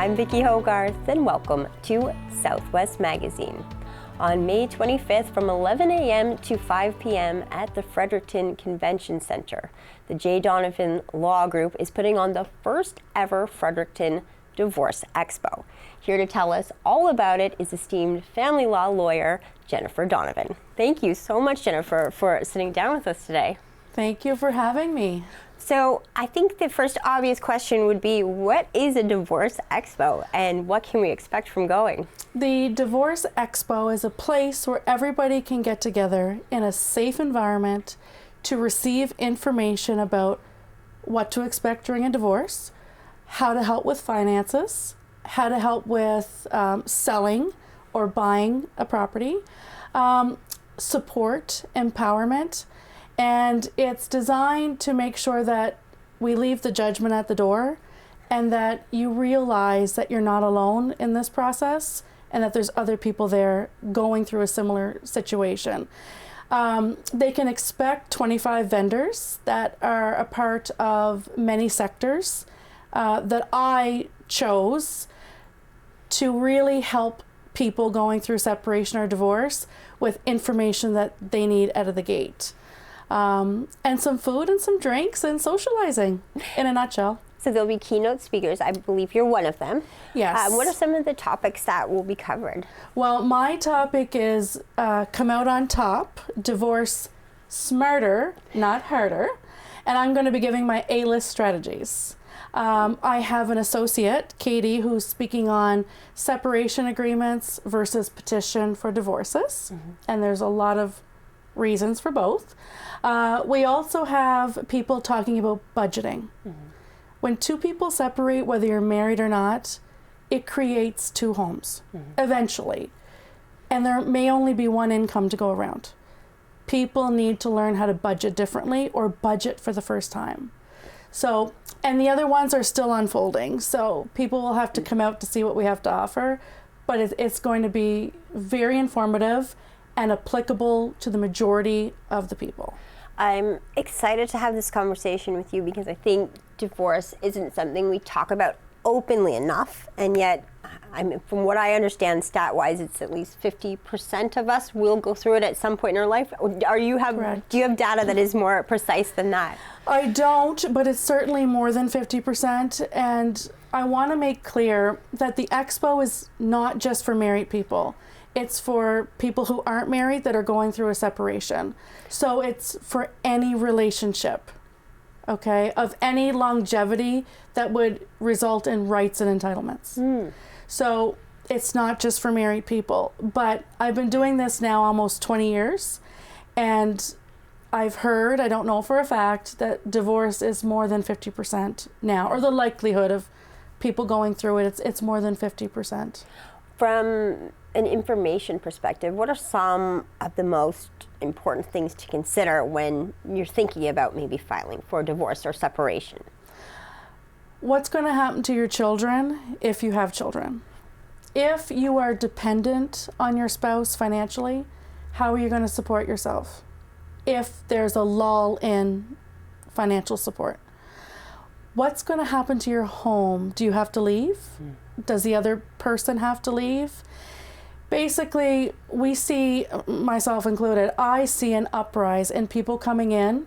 I'm Vicki Hogarth, and welcome to Southwest Magazine. On May 25th from 11 a.m. to 5 p.m. at the Fredericton Convention Centre, the J. Donovan Law Group is putting on the first ever Fredericton Divorce Expo. Here to tell us all about it is esteemed family law lawyer Jennifer Donovan. Thank you so much, Jennifer, for sitting down with us today. Thank you for having me. So I think the first obvious question would be, what is a Divorce Expo and what can we expect from going? The Divorce Expo is a place where everybody can get together in a safe environment to receive information about what to expect during a divorce, how to help with finances, how to help with selling or buying a property, support, empowerment. And it's designed to make sure that we leave the judgment at the door and that you realize that you're not alone in this process and that there's other people there going through a similar situation. They can expect 25 vendors that are a part of many sectors that I chose to really help people going through separation or divorce with information that they need out of the gate. And some food and some drinks and socializing in a nutshell. So there'll be keynote speakers. I believe you're one of them. Yes. What are some of the topics that will be covered? Well, my topic is come out on top, divorce smarter, not harder. And I'm going to be giving my A-list strategies. I have an associate, Katie, who's speaking on separation agreements versus petition for divorces. Mm-hmm. And there's a lot of reasons for both. We also have people talking about budgeting. Mm-hmm. When two people separate, whether you're married or not, it creates two homes, eventually. And there may only be one income to go around. People need to learn how to budget differently or budget for the first time. So, and the other ones are still unfolding. So people will have to come out to see what we have to offer, but it's going to be very informative and applicable to the majority of the people. I'm excited to have this conversation with you because I think divorce isn't something we talk about openly enough, and yet, from what I understand stat-wise, it's at least 50% of us will go through it at some point in our life. Do you have data that is more precise than that? I don't, but it's certainly more than 50%, and I want to make clear that the expo is not just for married people. It's for people who aren't married that are going through a separation. So it's for any relationship, okay, of any longevity that would result in rights and entitlements. Mm. So it's not just for married people. But I've been doing this now almost 20 years, and I've heard, I don't know for a fact, that divorce is more than 50% now, or the likelihood of people going through it, it's more than 50%. From an information perspective, what are some of the most important things to consider when you're thinking about maybe filing for divorce or separation? What's going to happen to your children if you have children? If you are dependent on your spouse financially, how are you going to support yourself if there's a lull in financial support? What's going to happen to your home? Do you have to leave? Does the other person have to leave? Basically, we see, myself included, I see an uprise in people coming in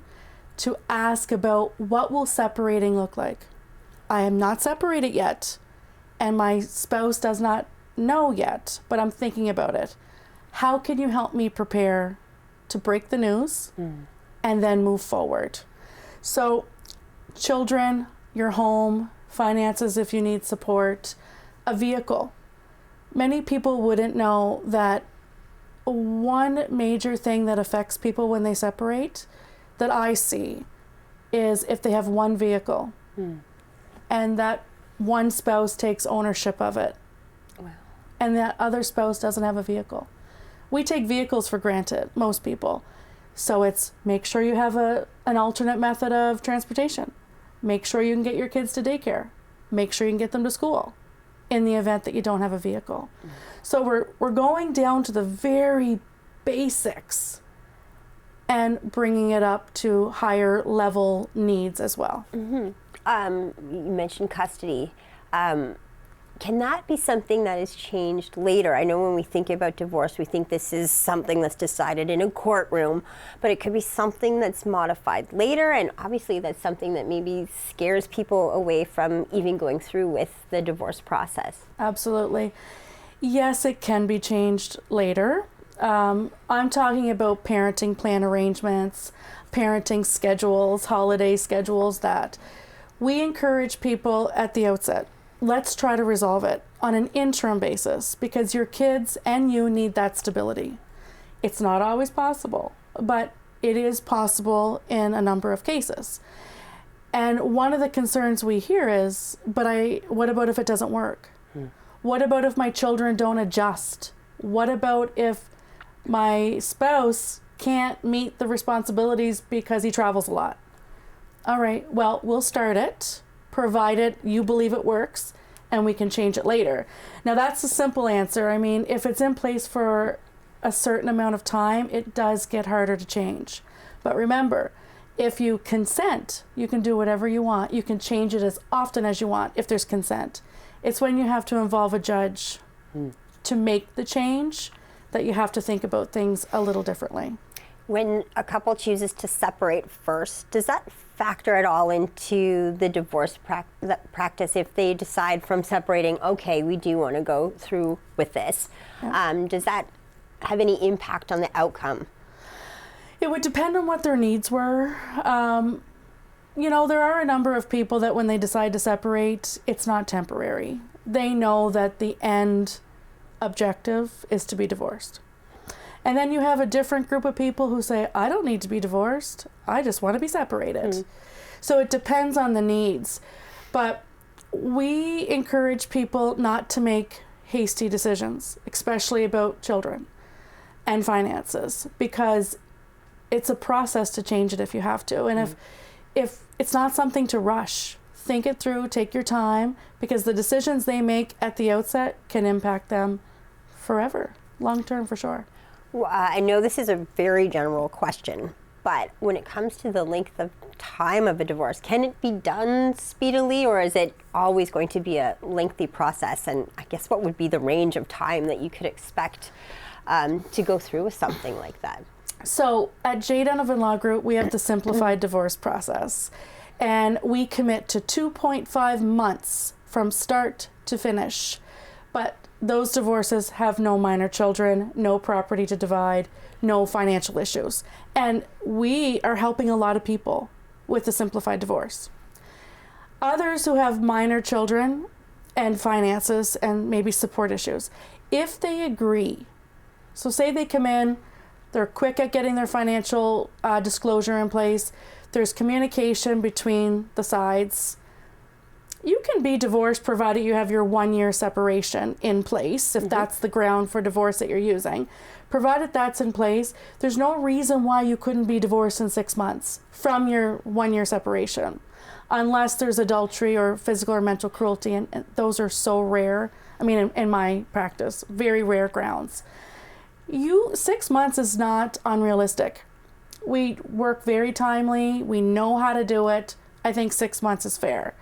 to ask about what will separating look like. I am not separated yet, and my spouse does not know yet, but I'm thinking about it. How can you help me prepare to break the news and then move forward? So, children, your home, finances if you need support, a vehicle. Many people wouldn't know that one major thing that affects people when they separate that I see is if they have one vehicle and that one spouse takes ownership of it. Wow. And that other spouse doesn't have a vehicle. We take vehicles for granted, most people. So it's make sure you have an alternate method of transportation. Make sure you can get your kids to daycare. Make sure you can get them to school in the event that you don't have a vehicle. So we're going down to the very basics and bringing it up to higher level needs as well. You mentioned custody. can that be something that is changed later? I know when we think about divorce, we think this is something that's decided in a courtroom, but it could be something that's modified later, and obviously that's something that maybe scares people away from even going through with the divorce process. Absolutely. Yes, it can be changed later. I'm talking about parenting plan arrangements, parenting schedules, holiday schedules, that we encourage people at the outset. Let's try to resolve it on an interim basis, because your kids and you need that stability. It's not always possible, but it is possible in a number of cases. And one of the concerns we hear is, what about if it doesn't work? What about if my children don't adjust? What about if my spouse can't meet the responsibilities because he travels a lot? All right, well, we'll start it, provided you believe it works, and we can change it later. Now, that's a simple answer. I mean, if it's in place for a certain amount of time, it does get harder to change. But remember, if you consent, you can do whatever you want. You can change it as often as you want if there's consent. It's when you have to involve a judge to make the change that you have to think about things a little differently. When a couple chooses to separate first, does that factor at all into the divorce practice if they decide from separating, okay, we do want to go through with this? Yeah. Does that have any impact on the outcome? It would depend on what their needs were. There are a number of people that when they decide to separate, it's not temporary. They know that the end objective is to be divorced. And then you have a different group of people who say, I don't need to be divorced. I just want to be separated. So it depends on the needs. But we encourage people not to make hasty decisions, especially about children and finances, because it's a process to change it if you have to. And if it's not something to rush, think it through, take your time, because the decisions they make at the outset can impact them forever, long term for sure. Well, I know this is a very general question, but when it comes to the length of time of a divorce, can it be done speedily, or is it always going to be a lengthy process? And I guess what would be the range of time that you could expect to go through with something like that? So at J. Donovan Law Group, we have the simplified divorce process, and we commit to 2.5 months from start to finish. But those divorces have no minor children, no property to divide, no financial issues. And we are helping a lot of people with the simplified divorce. Others who have minor children and finances and maybe support issues, if they agree, so say they come in, they're quick at getting their financial disclosure in place, there's communication between the sides, you can be divorced provided you have your 1-year separation in place, if that's the ground for divorce that you're using. Provided that's in place, there's no reason why you couldn't be divorced in 6 months from your 1-year separation, unless there's adultery or physical or mental cruelty, and those are so rare. I mean, in my practice, very rare grounds. 6 months is not unrealistic. We work very timely. We know how to do it. I think 6 months is fair.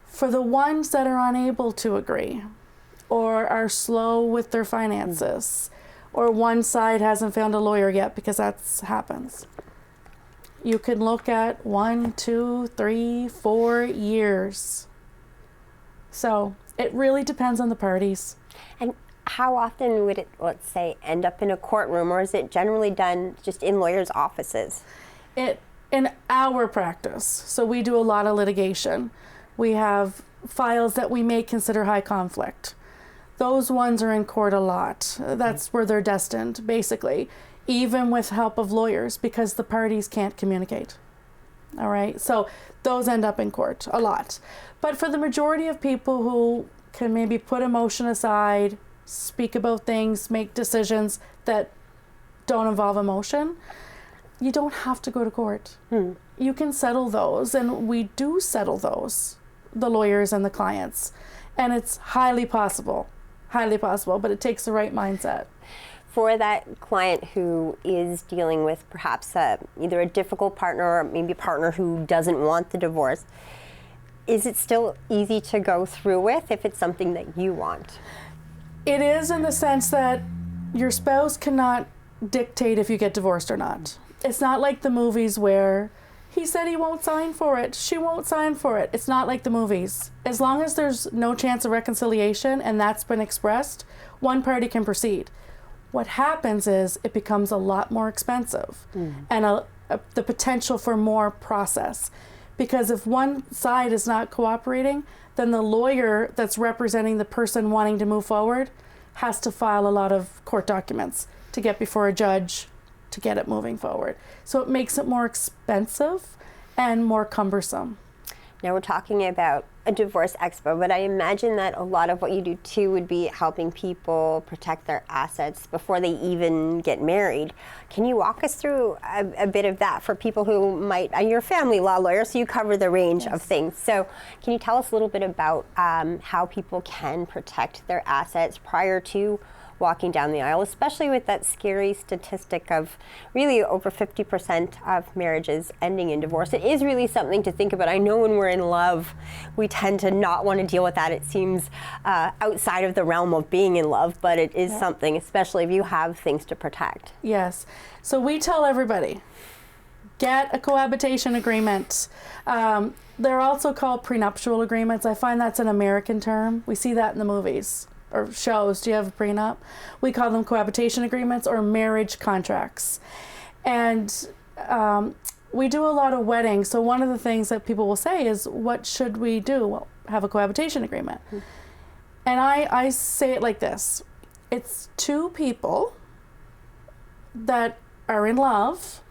For the ones that are unable to agree, or are slow with their finances, or one side hasn't found a lawyer yet, because that happens, you can look at 1, 2, 3, 4 years. So it really depends on the parties. And how often would it, let's say, end up in a courtroom, or is it generally done just in lawyers' offices? In our practice, so we do a lot of litigation. We have files that we may consider high conflict. Those ones are in court a lot. That's where they're destined, basically, even with help of lawyers, because the parties can't communicate. All right, so those end up in court a lot. But for the majority of people who can maybe put emotion aside, speak about things, make decisions that don't involve emotion, you don't have to go to court. You can settle those, and we do settle those, the lawyers and the clients. And it's highly possible, but it takes the right mindset. For that client who is dealing with perhaps either a difficult partner or maybe a partner who doesn't want the divorce, is it still easy to go through with if it's something that you want? It is, in the sense that your spouse cannot dictate if you get divorced or not. It's not like the movies where he said he won't sign for it, she won't sign for it. It's not like the movies. As long as there's no chance of reconciliation and that's been expressed, one party can proceed. What happens is it becomes a lot more expensive and the potential for more process. Because if one side is not cooperating, then the lawyer that's representing the person wanting to move forward has to file a lot of court documents to get before a judge to get it moving forward. So it makes it more expensive and more cumbersome. Now we're talking about a divorce expo, but I imagine that a lot of what you do too would be helping people protect their assets before they even get married. Can you walk us through a bit of that for people who might, you're a family law lawyer, so you cover the range of things. So can you tell us a little bit about how people can protect their assets prior to walking down the aisle, especially with that scary statistic of really over 50% of marriages ending in divorce? It is really something to think about. I know when we're in love, we tend to not want to deal with that. It seems outside of the realm of being in love, but it is something, especially if you have things to protect. Yes. So we tell everybody, get a cohabitation agreement. They're also called prenuptial agreements. I find that's an American term. We see that in the movies or shows. Do you have a prenup? We call them cohabitation agreements or marriage contracts. And we do a lot of weddings. So one of the things that people will say is, what should we do? Well, have a cohabitation agreement. And I say it like this. It's two people that are in love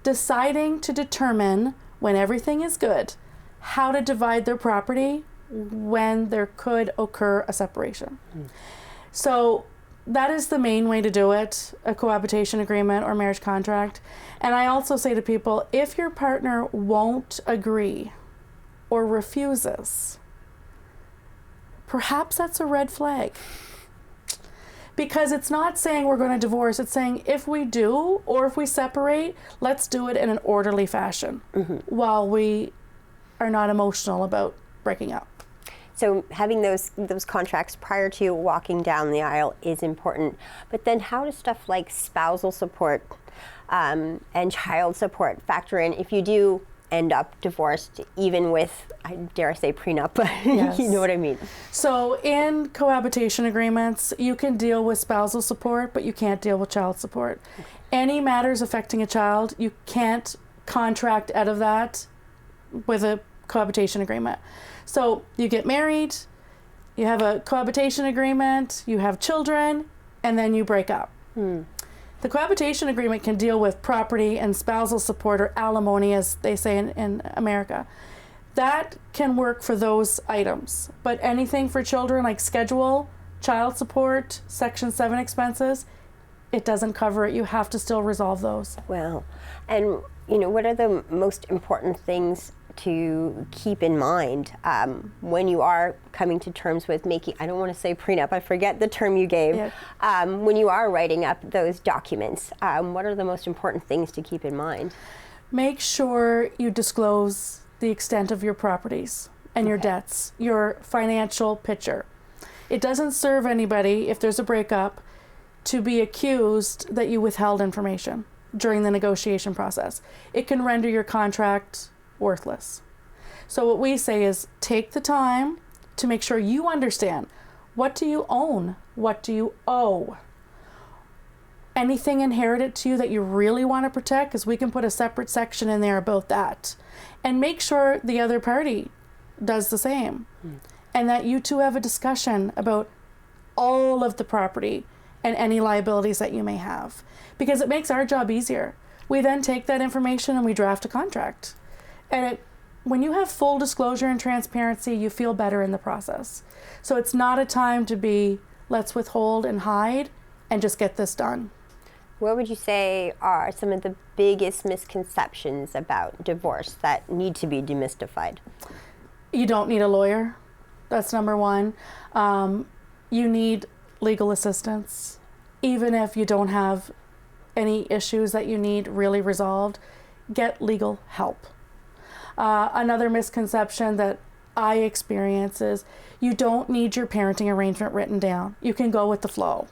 deciding to determine, when everything is good, how to divide their property when there could occur a separation. So that is the main way to do it, a cohabitation agreement or marriage contract. And I also say to people, if your partner won't agree or refuses, perhaps that's a red flag. Because it's not saying we're going to divorce, it's saying if we do or if we separate, let's do it in an orderly fashion while we are not emotional about breaking up. So having those contracts prior to walking down the aisle is important. But then how does stuff like spousal support and child support factor in if you do end up divorced, even with, I dare say, prenup, but you know what I mean? So in cohabitation agreements, you can deal with spousal support, but you can't deal with child support. Any matters affecting a child, you can't contract out of that with a cohabitation agreement. So you get married, you have a cohabitation agreement, you have children, and then you break up. The cohabitation agreement can deal with property and spousal support, or alimony, as they say in America. That can work for those items. But anything for children, like schedule, child support, Section 7 expenses, it doesn't cover it. You have to still resolve those. Well, and what are the most important things to keep in mind when you are coming to terms with making, I don't want to say prenup, I forget the term you gave, when you are writing up those documents, what are the most important things to keep in mind? Make sure you disclose the extent of your properties and your debts, your financial picture. It doesn't serve anybody, if there's a breakup, to be accused that you withheld information during the negotiation process. It can render your contract worthless. So what we say is, take the time to make sure you understand, what do you own? What do you owe? Anything inherited to you that you really want to protect, because we can put a separate section in there about that. And make sure the other party does the same. And that you two have a discussion about all of the property and any liabilities that you may have. Because it makes our job easier. We then take that information and we draft a contract. And when you have full disclosure and transparency, you feel better in the process. So it's not a time to be, let's withhold and hide and just get this done. What would you say are some of the biggest misconceptions about divorce that need to be demystified? You don't need a lawyer. That's number one. You need legal assistance. Even if you don't have any issues that you need really resolved, get legal help. Another misconception that I experience is you don't need your parenting arrangement written down. You can go with the flow.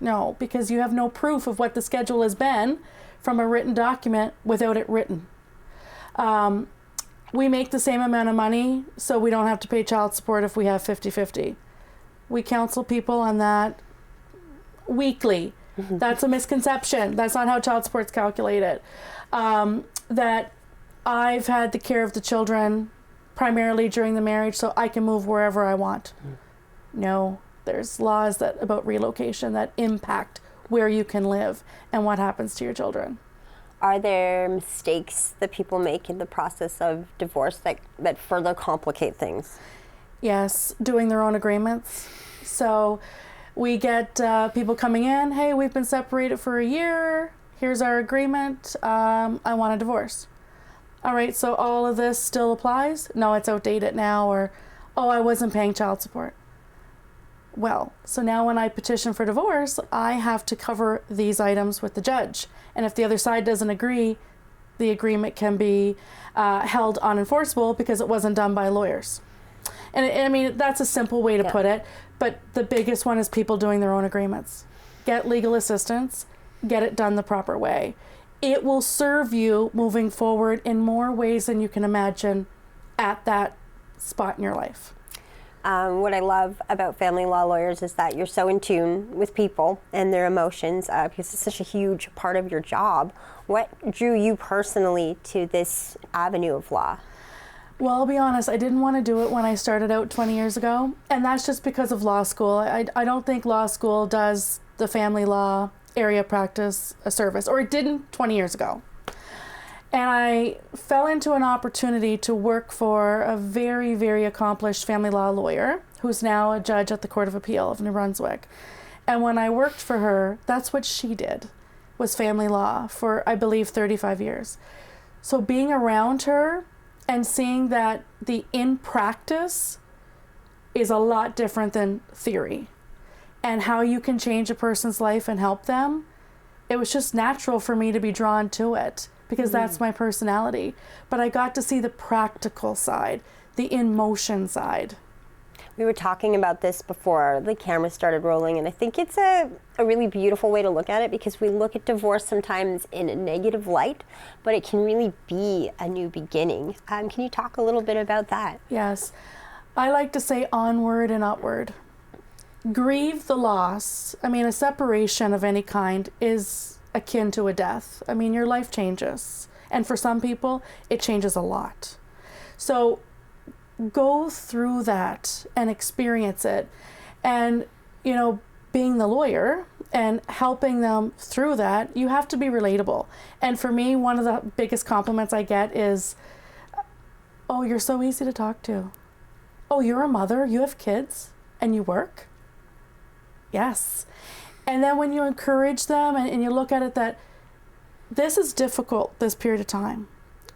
No, because you have no proof of what the schedule has been from a written document without it written. We make the same amount of money, so we don't have to pay child support if we have 50-50. We counsel people on that weekly. That's a misconception. That's not how child support's calculated. That I've had the care of the children primarily during the marriage, so I can move wherever I want. No, there's laws about relocation that impact where you can live and what happens to your children. Are there mistakes that people make in the process of divorce that further complicate things? Yes, doing their own agreements. So we get people coming in, hey, we've been separated for a year, here's our agreement, I want a divorce. All right, so all of this still applies? No, it's outdated now, or, oh, I wasn't paying child support. Well, so now when I petition for divorce, I have to cover these items with the judge. And if the other side doesn't agree, the agreement can be held unenforceable because it wasn't done by lawyers. And I mean, that's a simple way to put it. But the biggest one is people doing their own agreements. Get legal assistance, get it done the proper way. It will serve you moving forward in more ways than you can imagine at that spot in your life. What I love about family law lawyers is that you're so in tune with people and their emotions because it's such a huge part of your job. What drew you personally to this avenue of law? Well, I'll be honest, I didn't want to do it when I started out 20 years ago, and that's just because of law school. I don't think law school does the family law area practice a service, or it didn't 20 years ago. And I fell into an opportunity to work for a very, very accomplished family law lawyer who's now a judge at the Court of Appeal of New Brunswick. And when I worked for her, that's what she did, was family law for, I believe, 35 years. So being around her and seeing that the in practice is a lot different than theory, and how you can change a person's life and help them, it was just natural for me to be drawn to it. Because that's my personality. But I got to see the practical side, the in-motion side. We were talking about this before the camera started rolling, and I think it's a really beautiful way to look at it, because we look at divorce sometimes in a negative light, but it can really be a new beginning. Can you talk a little bit about that? Yes. I like to say onward and upward. Grieve the loss. I mean, a separation of any kind is akin to a death. I mean, your life changes. And for some people, it changes a lot. So go through that and experience it. And, you know, being the lawyer and helping them through that, you have to be relatable. And for me, one of the biggest compliments I get is, oh, you're so easy to talk to. Oh, you're a mother, you have kids, and you work? Yes. And then when you encourage them and you look at it that this is difficult, this period of time,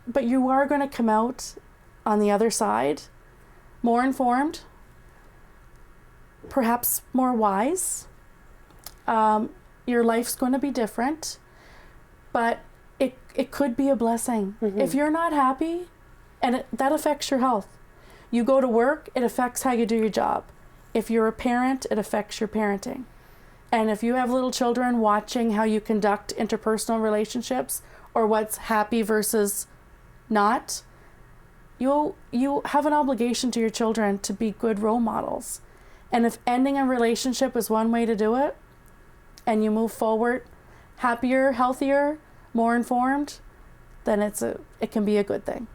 but you are going to come out on the other side more informed, perhaps more wise. Your life's going to be different, but it could be a blessing. If you're not happy, and that affects your health. You go to work, it affects how you do your job. If you're a parent, it affects your parenting. And if you have little children, watching how you conduct interpersonal relationships or what's happy versus not, you have an obligation to your children to be good role models. And if ending a relationship is one way to do it, and you move forward happier, healthier, more informed, then it can be a good thing.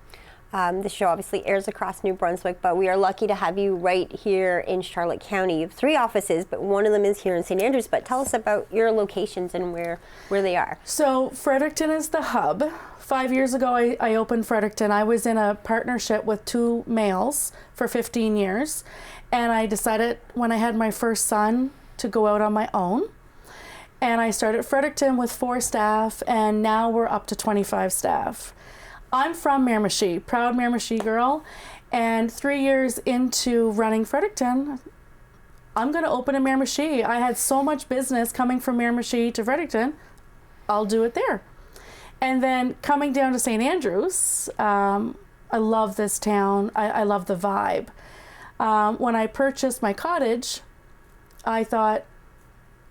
The show obviously airs across New Brunswick, but we are lucky to have you right here in Charlotte County. You have 3 offices, but one of them is here in St. Andrews. But tell us about your locations and where they are. So Fredericton is the hub. 5 years ago, I opened Fredericton. I was in a partnership with 2 males for 15 years. And I decided when I had my first son to go out on my own. And I started Fredericton with 4 staff, and now we're up to 25 staff. I'm from Miramichi, proud Miramichi girl, and 3 years into running Fredericton, I'm going to open in Miramichi. I had so much business coming from Miramichi to Fredericton, I'll do it there. And then coming down to St. Andrews, I love this town. I love the vibe. When I purchased my cottage, I thought,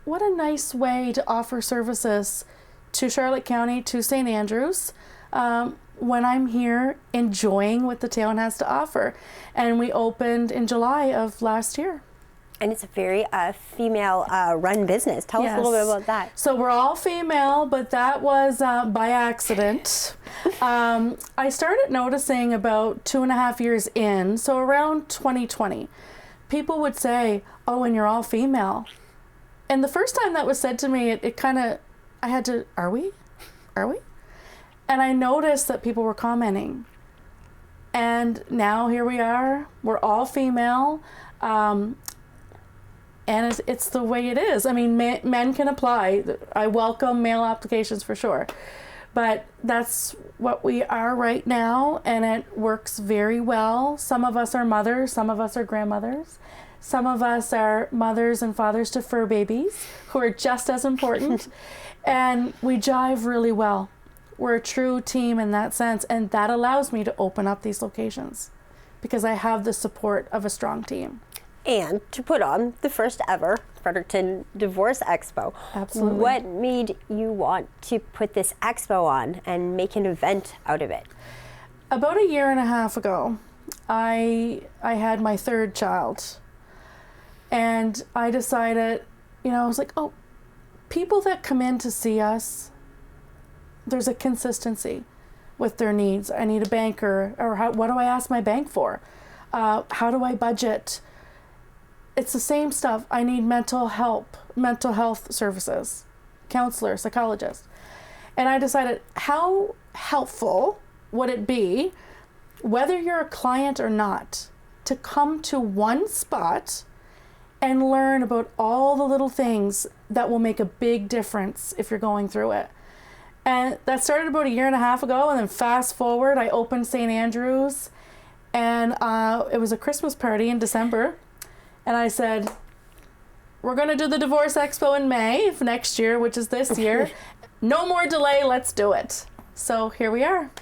what a nice way to offer services to Charlotte County, to St. Andrews, when I'm here enjoying what the town has to offer. And we opened in July of last year. And it's a very female run business. Tell us a little bit about that. So we're all female, but that was by accident. I started noticing about 2.5 years in, so around 2020, people would say, oh, and you're all female. And the first time that was said to me, it kind of, I had to, are we? And I noticed that people were commenting. And now here we are, we're all female. And it's the way it is. I mean, men can apply. I welcome male applications for sure. But that's what we are right now, and it works very well. Some of us are mothers, some of us are grandmothers. Some of us are mothers and fathers to fur babies, who are just as important. And we jive really well. We're a true team in that sense, and that allows me to open up these locations because I have the support of a strong team. And to put on the first ever Fredericton Divorce Expo. Absolutely. What made you want to put this expo on and make an event out of it? About 1.5 years ago, I had my third child. And I decided, I was like, oh, people that come in to see us, there's a consistency with their needs. I need a banker, or what do I ask my bank for? How do I budget? It's the same stuff. I need mental health services, counselor, psychologist. And I decided, how helpful would it be, whether you're a client or not, to come to one spot and learn about all the little things that will make a big difference if you're going through it. And that started about 1.5 years ago, and then fast forward, I opened St. Andrews, and it was a Christmas party in December, and I said, we're gonna do the Divorce Expo in May of next year, which is this year. No more delay, let's do it. So here we are.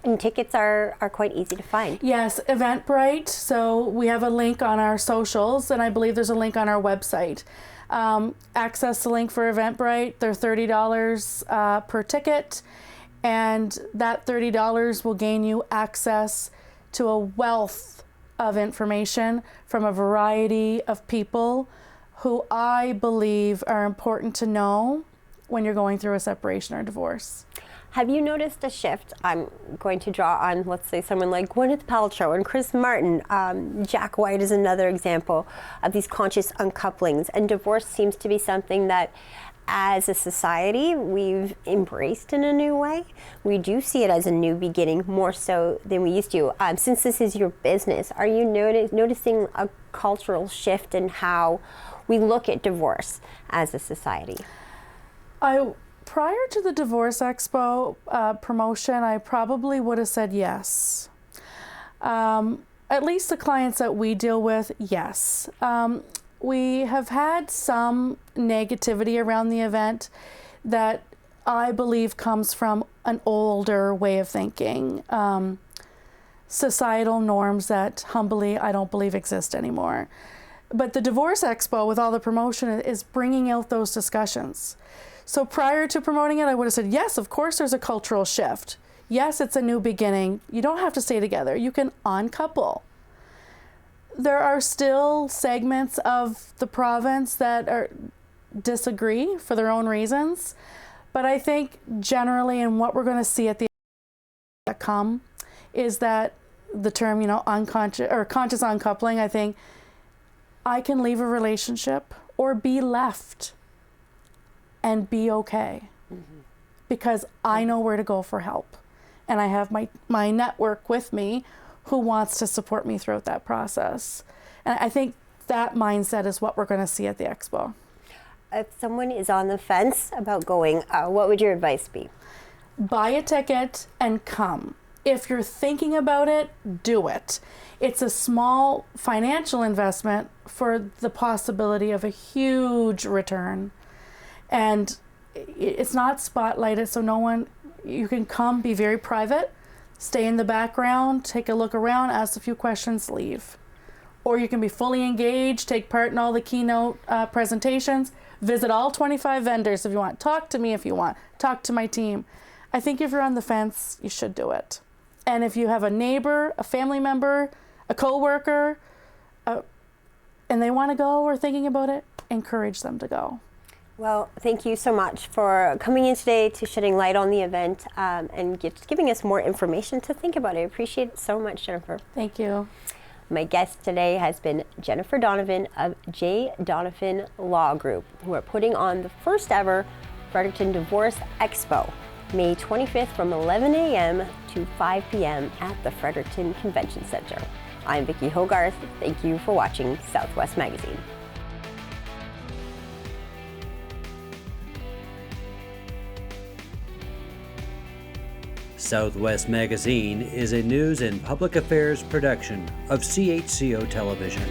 And tickets are quite easy to find. Yes, Eventbrite. So we have a link on our socials, and I believe there's a link on our website. Access the link for Eventbrite. They're $30 per ticket, and that $30 will gain you access to a wealth of information from a variety of people who I believe are important to know when you're going through a separation or divorce. Have you noticed a shift? I'm going to draw on, let's say, someone like Gwyneth Paltrow and Chris Martin. Jack White is another example of these conscious uncouplings. And divorce seems to be something that, as a society, we've embraced in a new way. We do see it as a new beginning, more so than we used to. Since this is your business, are you noticing a cultural shift in how we look at divorce as a society? Prior to the Divorce Expo promotion, I probably would have said yes. At least the clients that we deal with, yes. We have had some negativity around the event that I believe comes from an older way of thinking. Societal norms that, humbly, I don't believe exist anymore. But the Divorce Expo, with all the promotion, is bringing out those discussions. So prior to promoting it, I would have said, yes, of course there's a cultural shift. Yes, it's a new beginning. You don't have to stay together. You can uncouple. There are still segments of the province that disagree for their own reasons. But I think generally, and what we're going to see at the that come, is that the term, unconscious or conscious uncoupling. I think I can leave a relationship or be left and be okay, because I know where to go for help, and I have my network with me who wants to support me throughout that process. And I think that mindset is what we're going to see at the expo. If someone is on the fence about going, what would your advice be? Buy a ticket and come. If you're thinking about it, do it. It's a small financial investment for the possibility of a huge return. And it's not spotlighted, so you can come, be very private, stay in the background, take a look around, ask a few questions, leave. Or you can be fully engaged, take part in all the keynote presentations, visit all 25 vendors if you want, talk to me if you want, talk to my team. I think if you're on the fence, you should do it. And if you have a neighbor, a family member, a coworker, and they want to go or thinking about it, encourage them to go. Well, thank you so much for coming in today to shedding light on the event and giving us more information to think about. I appreciate it so much, Jennifer. Thank you. My guest today has been Jennifer Donovan of J. Donovan Law Group, who are putting on the first ever Fredericton Divorce Expo, May 25th from 11 a.m. to 5 p.m. at the Fredericton Convention Centre. I'm Vicki Hogarth. Thank you for watching Southwest Magazine. Southwest Magazine is a news and public affairs production of CHCO Television.